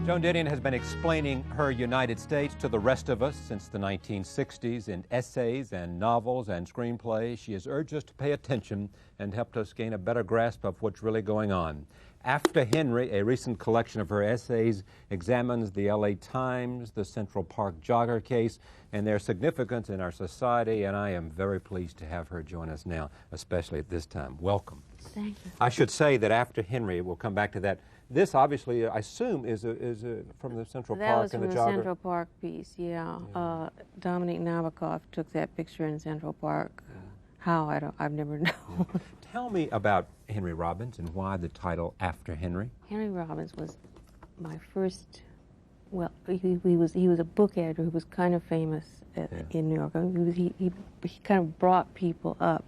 Joan Didion has been explaining her United States to the rest of us since the 1960s in essays and novels and screenplays. She has urged us to pay attention and helped us gain a better grasp of what's really going on. After Henry, a recent collection of her essays examines the LA Times, the Central Park jogger case, and their significance in our society, and I am very pleased to have her join us now, especially at this time. Welcome. Thank you. I should say that after Henry, we'll come back to that. This obviously, I assume, is from the Central Park and the jogger. That was from the Central Park piece, yeah. Dominique Nabokov took that picture in Central Park. Yeah. How? I've never known. Yeah. Tell me about Henry Robbins and why the title After Henry. Henry Robbins was my first, well, he was a book editor who was kind of famous in New York. He kind of brought people up.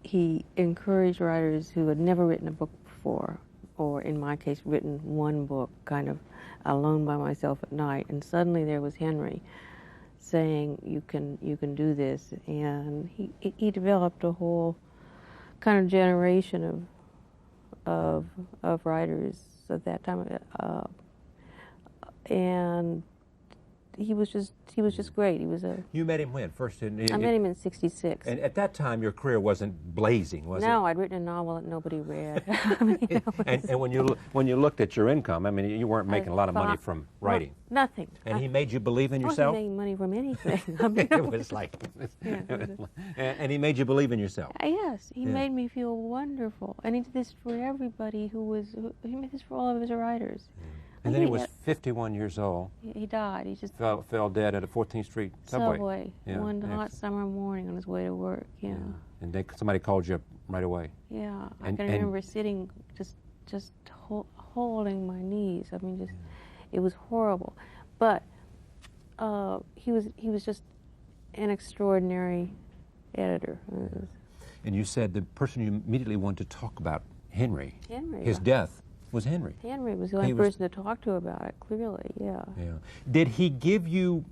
He encouraged writers who had never written a book before, or in my case, written one book, kind of alone by myself at night. And suddenly there was Henry saying, "You can do this," and he developed a whole kind of generation of writers at that time, and he was just great. He was a. You met him when first? I met him in '66. And at that time, your career wasn't blazing, was it? No, I'd written a novel that nobody read. And when you looked at your income, I mean, you weren't making a lot of money from writing. No, nothing. And he made you believe in yourself. I wasn't making money from anything. It was like, and he made you believe in yourself. Yes, he made me feel wonderful, and he did this for everybody he made this for all of his writers. Yeah. And then he was 51 years old. He died. He just fell dead at a 14th Street subway. Yeah. One hot summer morning on his way to work. Yeah. And somebody called you up right away. Yeah. I can remember sitting just holding my knees. I mean, it was horrible. But he was just an extraordinary editor. And you said the person you immediately wanted to talk about, Henry. His death. Was Henry. Henry was the only person to talk to about it, clearly, yeah. Did he give you,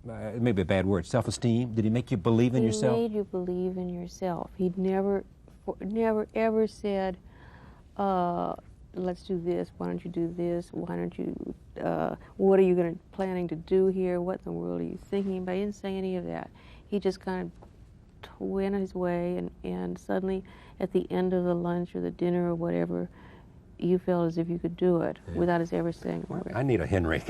maybe a bad word, self-esteem? Did he make you believe in yourself? He made you believe in yourself. He'd never ever said, let's do this, why don't you do this, why don't you, what are you planning to do here, what in the world are you thinking about? He didn't say any of that. He just kind of went his way, and suddenly at the end of the lunch or the dinner or whatever, you felt as if you could do it without us ever saying a word. I need a Henry.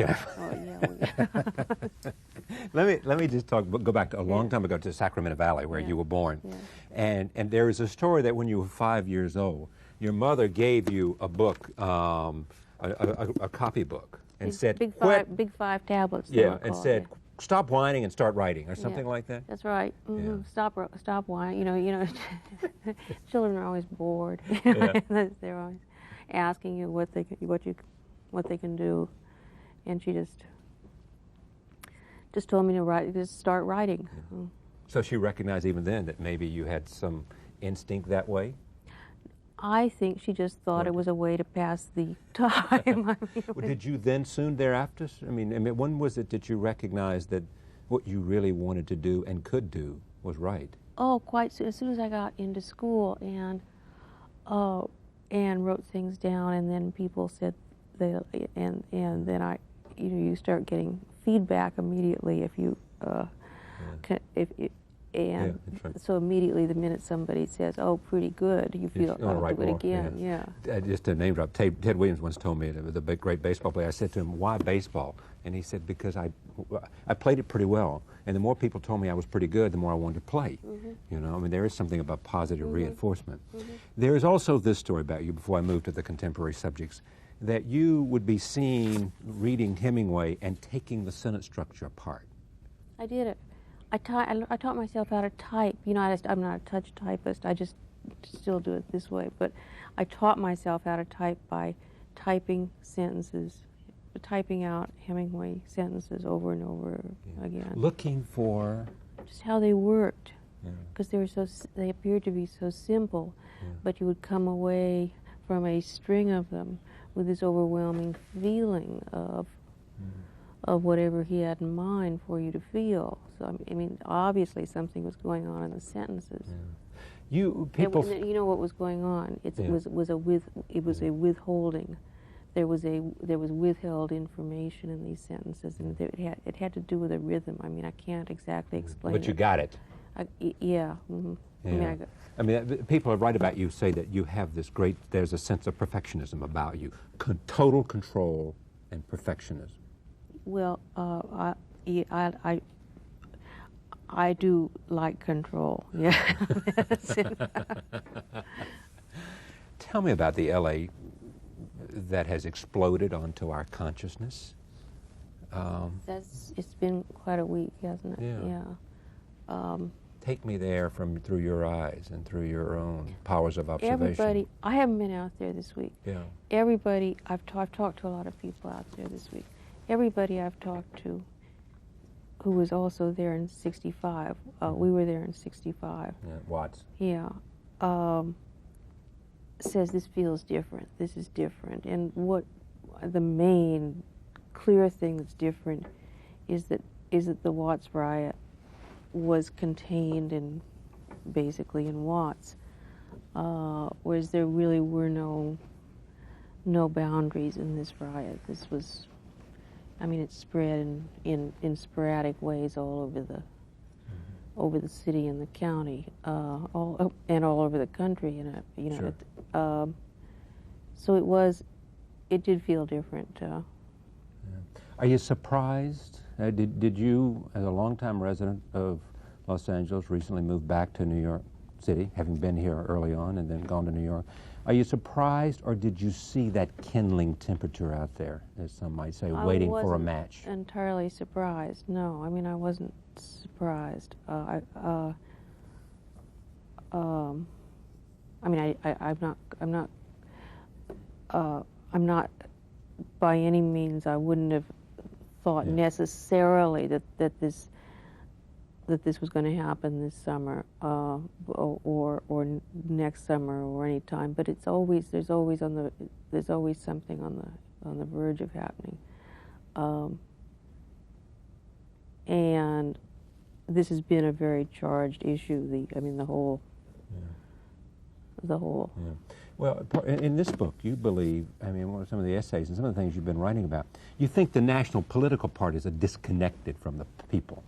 Let me just go back to a long time ago to Sacramento Valley where you were born. And there is a story that when you were 5 years old, your mother gave you a book, a copybook, and said, big five tablets. Yeah, and said, stop whining and start writing, or something like that. That's right. Mm-hmm. Stop whining. You know, children are always bored. They're always asking you what they can do, and she just told me to start writing. So she recognized even then that maybe you had some instinct that way. I think she just thought it was a way to pass the time. Did you then soon thereafter, I mean, when was it that you recognized that what you really wanted to do and could do was right? Oh, quite soon. As soon as I got into school and wrote things down, and then people said, and then you start getting feedback immediately if you, And so immediately, the minute somebody says, "Oh, pretty good," you feel, "I'll do it again." Yeah. Just to name drop, Ted Williams once told me, the great baseball player. I said to him, "Why baseball?" And he said, "Because I played it pretty well, and the more people told me I was pretty good, the more I wanted to play." You know, I mean, there is something about positive reinforcement. There is also this story about you. Before I move to the contemporary subjects, that you would be seen reading Hemingway and taking the sentence structure apart. I did it. I taught myself how to type. You know, I'm not a touch typist. I just still do it this way. But I taught myself how to type by typing sentences, typing out Hemingway sentences over and over again. Looking for just how they worked, because they appeared to be so simple, but you would come away from a string of them with this overwhelming feeling of whatever he had in mind for you to feel. So I mean, obviously something was going on in the sentences. You know what was going on. It was a withholding there was withheld information in these sentences, and it had to do with a rhythm. I mean, I can't exactly explain. But you got it. Yeah. Mm-hmm. Yeah. I mean, people who write about you say that you have this great. There's a sense of perfectionism about you, total control and perfectionism. Well, I do like control. Yeah. Tell me about the L.A. that has exploded onto our consciousness. It's been quite a week, hasn't it? Yeah. Take me there through your eyes and through your own powers of observation. I haven't been out there this week. Yeah. Everybody, I've talked to a lot of people out there this week. Everybody I've talked to who was also there in 65, we were there in 65. Yeah, Watts. Yeah. Says this feels different. This is different. And what the main clear thing that's different is that the Watts riot was contained basically in Watts, whereas there really were no boundaries in this riot. This was, I mean, it spread in sporadic ways all over the city and the county, all over the country, and Sure. So it did feel different. Yeah. Are you surprised? Did you, as a longtime resident of Los Angeles, recently moved back to New York City, having been here early on and then gone to New York? Are you surprised, or did you see that kindling temperature out there, as some might say, waiting for a match? I wasn't entirely surprised. No, I mean, I wasn't surprised. I'm not by any means. I wouldn't have thought necessarily that this was going to happen this summer or next summer or any time. But there's always something on the verge of happening. And this has been a very charged issue. The whole. Yeah. Well, in this book, you believe, some of the essays and some of the things you've been writing about, you think the national political parties are disconnected from the people.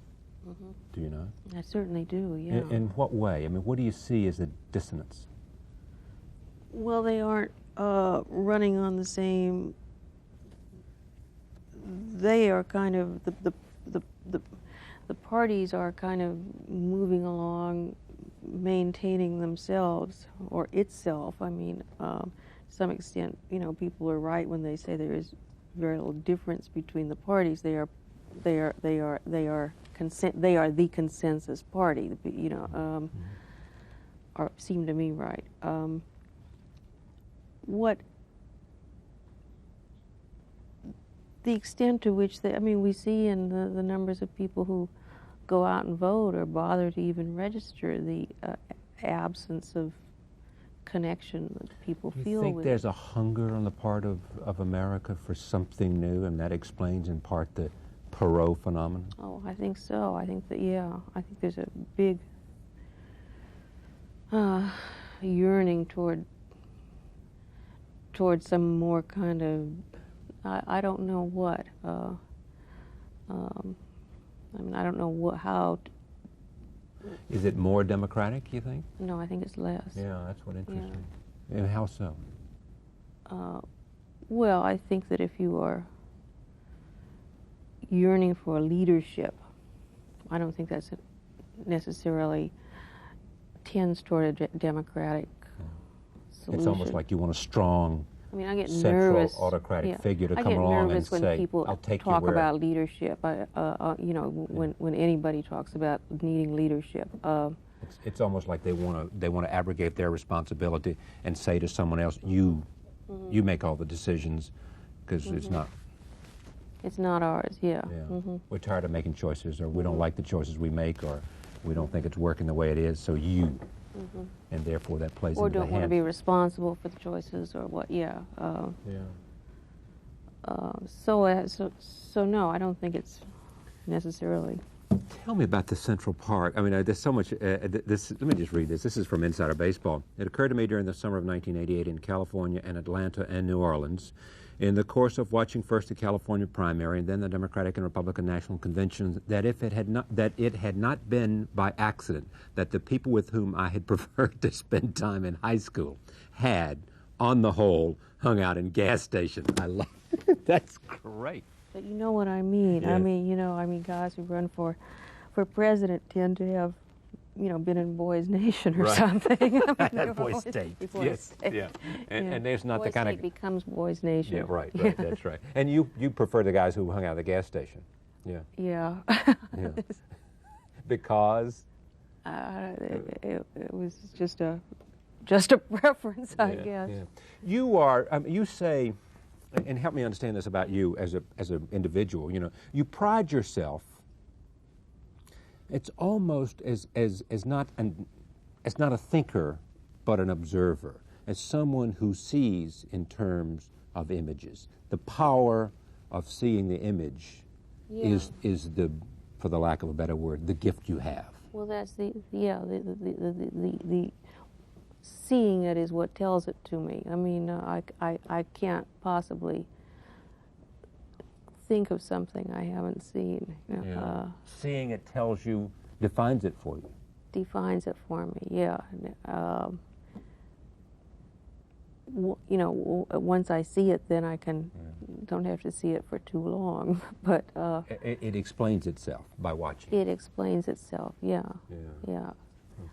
Mm-hmm. Do you know? I certainly do, yeah. In what way? I mean, what do you see as a dissonance? Well, they aren't running on the same. They are kind of the parties are kind of moving along, maintaining themselves or itself. I mean, to some extent, people are right when they say there is very little difference between the parties. They are the consensus party. Or seem to me right. What the extent to which we see in the numbers of people who go out and vote or bother to even register, the absence of connection that people feel with. You think there's a hunger on the part of America for something new, and that explains in part the Perot phenomenon? Oh, I think so. I think there's a big yearning toward some more kind of, I don't know what. I don't know how. Is it more democratic, you think? No, I think it's less. Yeah, that's what interests me. And how so? Well, I think that if you are yearning for leadership, I don't think that's necessarily tends toward a democratic solution. It's almost like you want a strong, I get central nervous. autocratic figure to come along and say, when people I'll take talk you where. about leadership. When anybody talks about needing leadership. It's almost like they want to abrogate their responsibility and say to someone else, you make all the decisions, because it's not. It's not ours. Yeah. We're tired of making choices, or we don't like the choices we make, or we don't think it's working the way it is. So you. And therefore that plays or into the don't want to be responsible for the choices, or what? So no, I don't think it's necessarily. Tell me about the Central Park. There's so much. Let me just read this. This is from Insider Baseball. It occurred to me during the summer of 1988 in California and Atlanta and New Orleans, in the course of watching first the California primary and then the Democratic and Republican National Conventions, that it had not been by accident that the people with whom I had preferred to spend time in high school had, on the whole, hung out in gas stations. I love it. That's great. But you know what I mean. Yes. I mean, guys who run for president tend to have, been in Boys Nation or Right. something. Boys State. Yes. State. Yeah. And there's not Boys the kind State of becomes Boys Nation. Yeah, right. That's right. And you prefer the guys who hung out at the gas station. Yeah. Yeah. Yeah. Because it was just a preference, I guess. Yeah. You are. You say, and help me understand this about you as an individual. You pride yourself. It's almost as not a thinker, but an observer, as someone who sees in terms of images. The power of seeing the image is the, for the lack of a better word, the gift you have. Well, that's the seeing it is what tells it to me. I mean, I can't possibly think of something I haven't seen. Seeing it tells you, defines it for you. Defines it for me, yeah. Once I see it, then I don't have to see it for too long. But it explains itself by watching. It explains itself, yeah.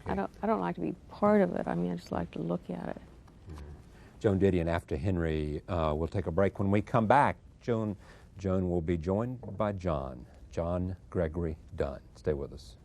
Okay. I don't like to be part of it. I mean, I just like to look at it. Joan Didion after Henry. We'll take a break. When we come back, Joan will be joined by John Gregory Dunn. Stay with us.